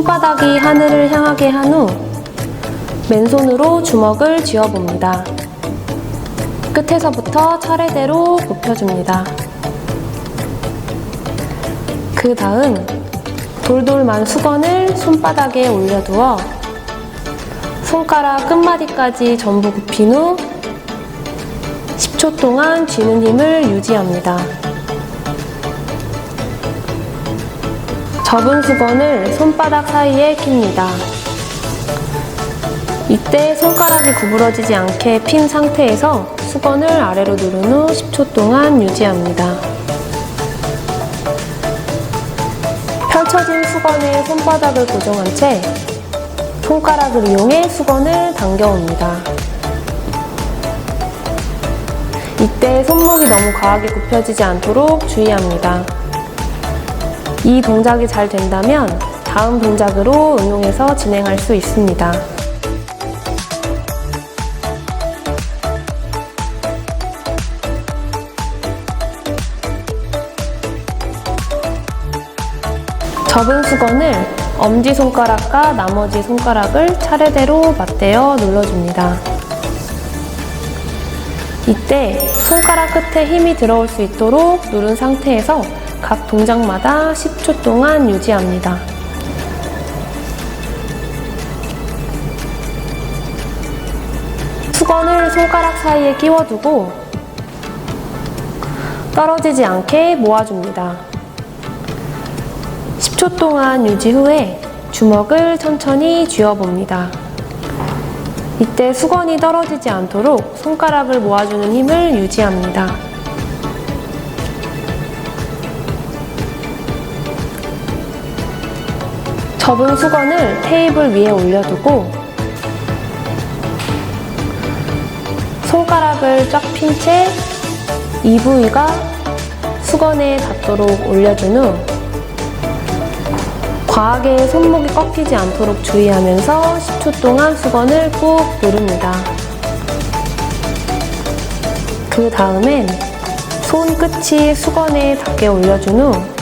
손바닥이 하늘을 향하게 한 후 맨손으로 주먹을 쥐어봅니다. 끝에서부터 차례대로 굽혀줍니다. 그 다음 돌돌만 수건을 손바닥에 올려두어 손가락 끝마디까지 전부 굽힌 후 10초 동안 쥐는 힘을 유지합니다. 접은 수건을 손바닥 사이에 낍니다. 이때 손가락이 구부러지지 않게 핀 상태에서 수건을 아래로 누른 후 10초 동안 유지합니다. 펼쳐진 수건에 손바닥을 고정한 채 손가락을 이용해 수건을 당겨옵니다. 이때 손목이 너무 과하게 굽혀지지 않도록 주의합니다. 이 동작이 잘 된다면 다음 동작으로 응용해서 진행할 수 있습니다. 접은 수건을 엄지손가락과 나머지 손가락을 차례대로 맞대어 눌러줍니다. 이때 손가락 끝에 힘이 들어올 수 있도록 누른 상태에서 각 동작마다 10초 동안 유지합니다. 수건을 손가락 사이에 끼워두고 떨어지지 않게 모아줍니다. 10초 동안 유지 후에 주먹을 천천히 쥐어봅니다. 이때 수건이 떨어지지 않도록 손가락을 모아주는 힘을 유지합니다. 접은 수건을 테이블 위에 올려두고 손가락을 쫙 핀 채 이 부위가 수건에 닿도록 올려준 후 과하게 손목이 꺾이지 않도록 주의하면서 10초 동안 수건을 꾹 누릅니다. 그 다음엔 손끝이 수건에 닿게 올려준 후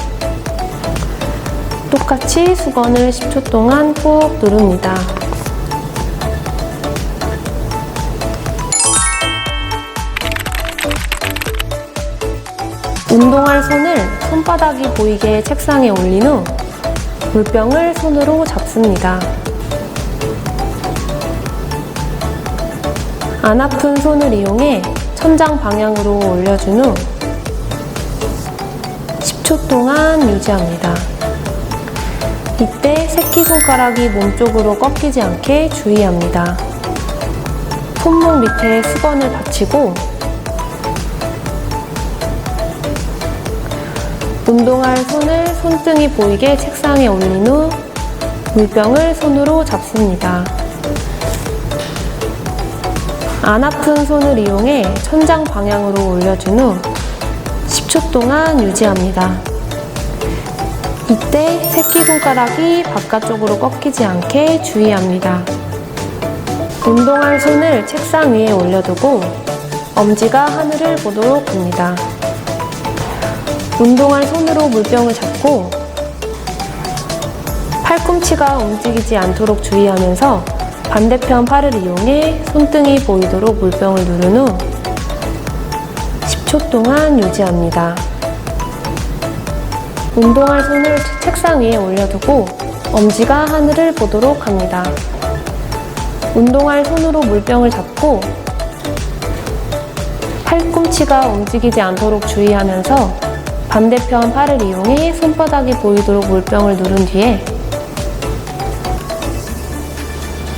똑같이 수건을 10초 동안 꾹 누릅니다. 운동할 손을 손바닥이 보이게 책상에 올린 후 물병을 손으로 잡습니다. 안 아픈 손을 이용해 천장 방향으로 올려준 후 10초 동안 유지합니다. 이때 새끼손가락이 몸쪽으로 꺾이지 않게 주의합니다. 손목 밑에 수건을 받치고 운동할 손을 손등이 보이게 책상에 올린 후 물병을 손으로 잡습니다. 안 아픈 손을 이용해 천장 방향으로 올려준 후 10초 동안 유지합니다. 이때 새끼손가락이 바깥쪽으로 꺾이지 않게 주의합니다. 운동할 손을 책상 위에 올려두고 엄지가 하늘을 보도록 합니다. 운동할 손으로 물병을 잡고 팔꿈치가 움직이지 않도록 주의하면서 반대편 팔을 이용해 손등이 보이도록 물병을 누른 후 10초 동안 유지합니다. 운동할 손을 책상 위에 올려두고 엄지가 하늘을 보도록 합니다. 운동할 손으로 물병을 잡고 팔꿈치가 움직이지 않도록 주의하면서 반대편 팔을 이용해 손바닥이 보이도록 물병을 누른 뒤에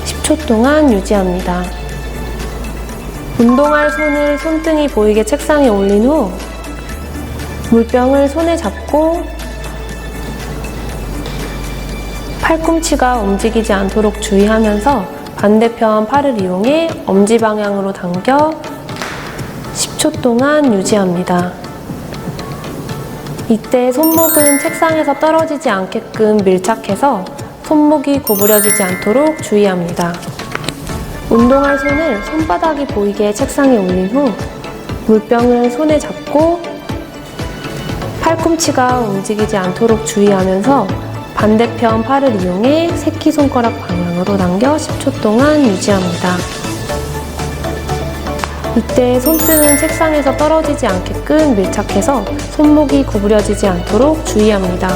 10초 동안 유지합니다. 운동할 손을 손등이 보이게 책상에 올린 후 물병을 손에 잡고 팔꿈치가 움직이지 않도록 주의하면서 반대편 팔을 이용해 엄지 방향으로 당겨 10초 동안 유지합니다. 이때 손목은 책상에서 떨어지지 않게끔 밀착해서 손목이 구부려지지 않도록 주의합니다. 운동할 손을 손바닥이 보이게 책상에 올린 후 물병을 손에 잡고 팔꿈치가 움직이지 않도록 주의하면서 반대편 팔을 이용해 새끼손가락 방향으로 당겨 10초 동안 유지합니다. 이때 손등은 책상에서 떨어지지 않게끔 밀착해서 손목이 구부려지지 않도록 주의합니다.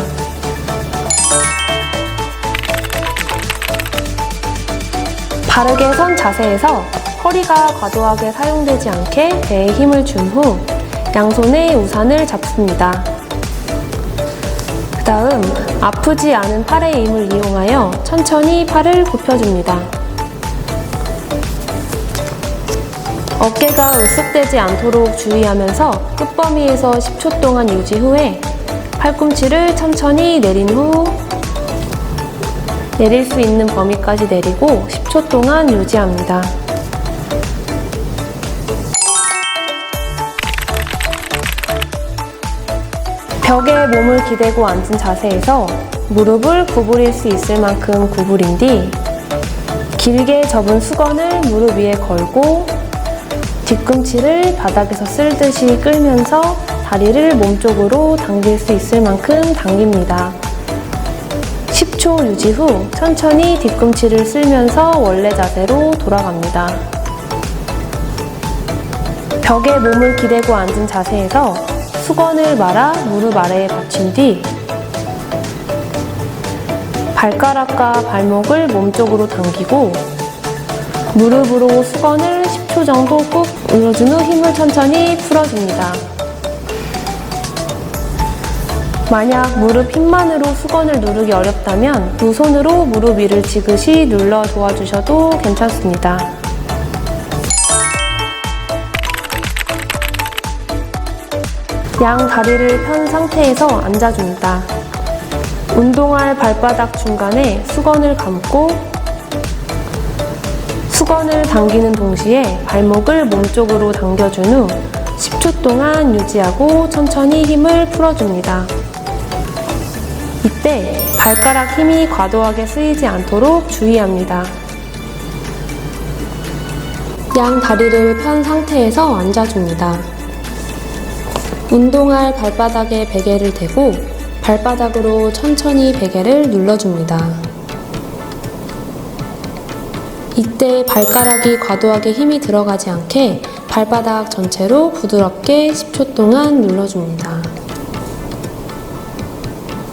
바르게 선 자세에서 허리가 과도하게 사용되지 않게 배에 힘을 준 후 양손에 우산을 잡습니다. 그 다음 아프지 않은 팔의 힘을 이용하여 천천히 팔을 굽혀줍니다. 어깨가 으쓱대지 않도록 주의하면서 끝범위에서 10초 동안 유지 후에 팔꿈치를 천천히 내린 후 내릴 수 있는 범위까지 내리고 10초 동안 유지합니다. 벽에 몸을 기대고 앉은 자세에서 무릎을 구부릴 수 있을 만큼 구부린 뒤 길게 접은 수건을 무릎 위에 걸고 뒤꿈치를 바닥에서 쓸듯이 끌면서 다리를 몸쪽으로 당길 수 있을 만큼 당깁니다. 10초 유지 후 천천히 뒤꿈치를 쓸면서 원래 자세로 돌아갑니다. 벽에 몸을 기대고 앉은 자세에서 수건을 말아 무릎 아래에 받친 뒤 발가락과 발목을 몸쪽으로 당기고 무릎으로 수건을 10초 정도 꾹 눌러준 후 힘을 천천히 풀어줍니다. 만약 무릎 힘만으로 수건을 누르기 어렵다면 두 손으로 무릎 위를 지그시 눌러 도와주셔도 괜찮습니다. 양 다리를 편 상태에서 앉아줍니다. 운동할 발바닥 중간에 수건을 감고 수건을 당기는 동시에 발목을 몸쪽으로 당겨준 후 10초 동안 유지하고 천천히 힘을 풀어줍니다. 이때 발가락 힘이 과도하게 쓰이지 않도록 주의합니다. 양 다리를 편 상태에서 앉아줍니다. 운동할 발바닥에 베개를 대고 발바닥으로 천천히 베개를 눌러줍니다. 이때 발가락이 과도하게 힘이 들어가지 않게 발바닥 전체로 부드럽게 10초 동안 눌러줍니다.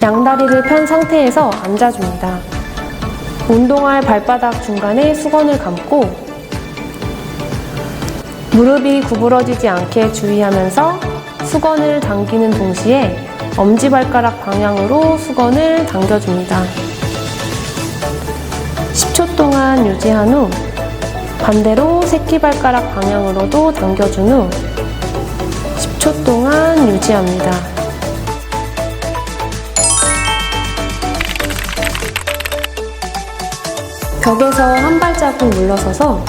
양다리를 편 상태에서 앉아줍니다. 운동할 발바닥 중간에 수건을 감고 무릎이 구부러지지 않게 주의하면서 수건을 당기는 동시에 엄지발가락 방향으로 수건을 당겨줍니다. 10초 동안 유지한 후 반대로 새끼발가락 방향으로도 당겨준 후 10초 동안 유지합니다. 벽에서 한 발자국 물러서서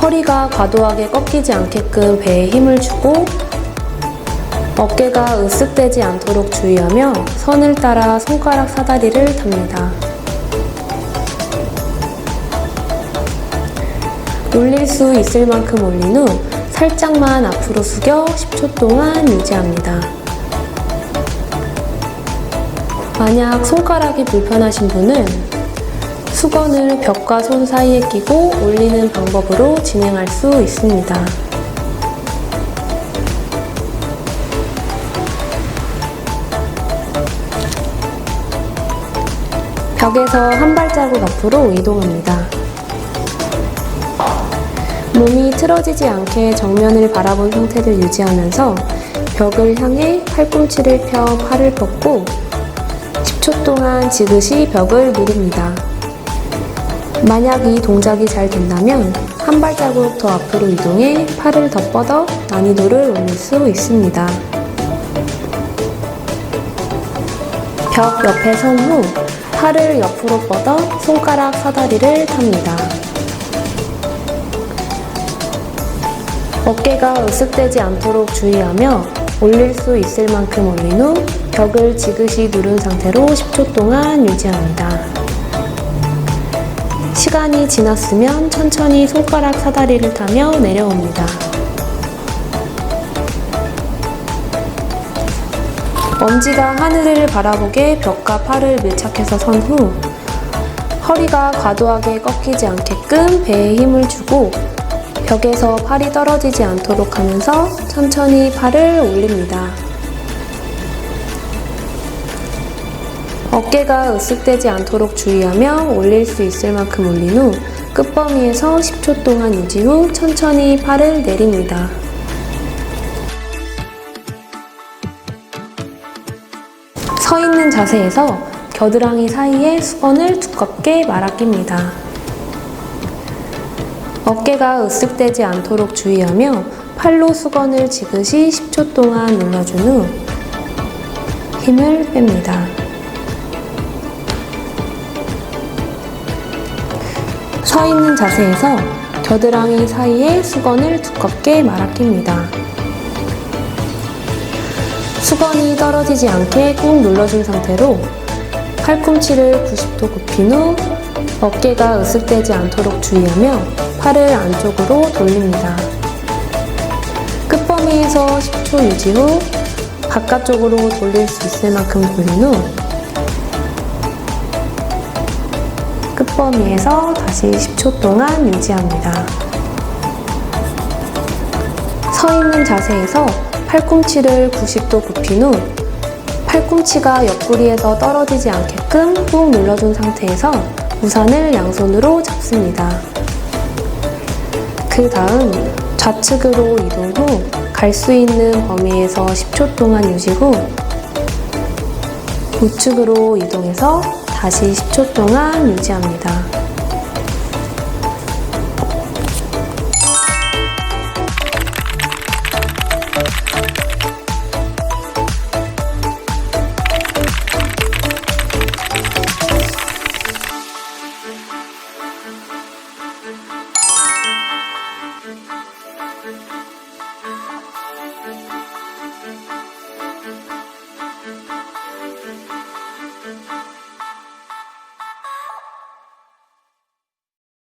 허리가 과도하게 꺾이지 않게끔 배에 힘을 주고 어깨가 으쓱대지 않도록 주의하며 선을 따라 손가락 사다리를 탑니다. 올릴 수 있을 만큼 올린 후 살짝만 앞으로 숙여 10초 동안 유지합니다. 만약 손가락이 불편하신 분은 수건을 벽과 손 사이에 끼고 올리는 방법으로 진행할 수 있습니다. 벽에서 한 발자국 앞으로 이동합니다. 몸이 틀어지지 않게 정면을 바라본 상태를 유지하면서 벽을 향해 팔꿈치를 펴 팔을 뻗고 10초 동안 지그시 벽을 누릅니다. 만약 이 동작이 잘 된다면 한 발자국 더 앞으로 이동해 팔을 더 뻗어 난이도를 올릴 수 있습니다. 벽 옆에 선 후 팔을 옆으로 뻗어 손가락 사다리를 탑니다. 어깨가 으쓱대지 않도록 주의하며 올릴 수 있을 만큼 올린 후 벽을 지그시 누른 상태로 10초 동안 유지합니다. 시간이 지났으면 천천히 손가락 사다리를 타며 내려옵니다. 엄지가 하늘을 바라보게 벽과 팔을 밀착해서 선 후 허리가 과도하게 꺾이지 않게끔 배에 힘을 주고 벽에서 팔이 떨어지지 않도록 하면서 천천히 팔을 올립니다. 어깨가 으쓱대지 않도록 주의하며 올릴 수 있을 만큼 올린 후 끝범위에서 10초 동안 유지 후 천천히 팔을 내립니다. 서 있는 자세에서 겨드랑이 사이에 수건을 두껍게 말아 낍니다. 어깨가 으쓱대지 않도록 주의하며 팔로 수건을 지그시 10초 동안 눌러준 후 힘을 뺍니다. 서 있는 자세에서 겨드랑이 사이에 수건을 두껍게 말아 낍니다. 수건이 떨어지지 않게 꾹 눌러준 상태로 팔꿈치를 90도 굽힌 후 어깨가 으쓱대지 않도록 주의하며 팔을 안쪽으로 돌립니다. 끝범위에서 10초 유지 후 바깥쪽으로 돌릴 수 있을 만큼 돌린 후 끝범위에서 다시 10초 동안 유지합니다. 서 있는 자세에서 팔꿈치를 90도 굽힌 후 팔꿈치가 옆구리에서 떨어지지 않게끔 꾹 눌러준 상태에서 우산을 양손으로 잡습니다. 그 다음 좌측으로 이동 후 갈 수 있는 범위에서 10초 동안 유지 후 우측으로 이동해서 다시 10초 동안 유지합니다.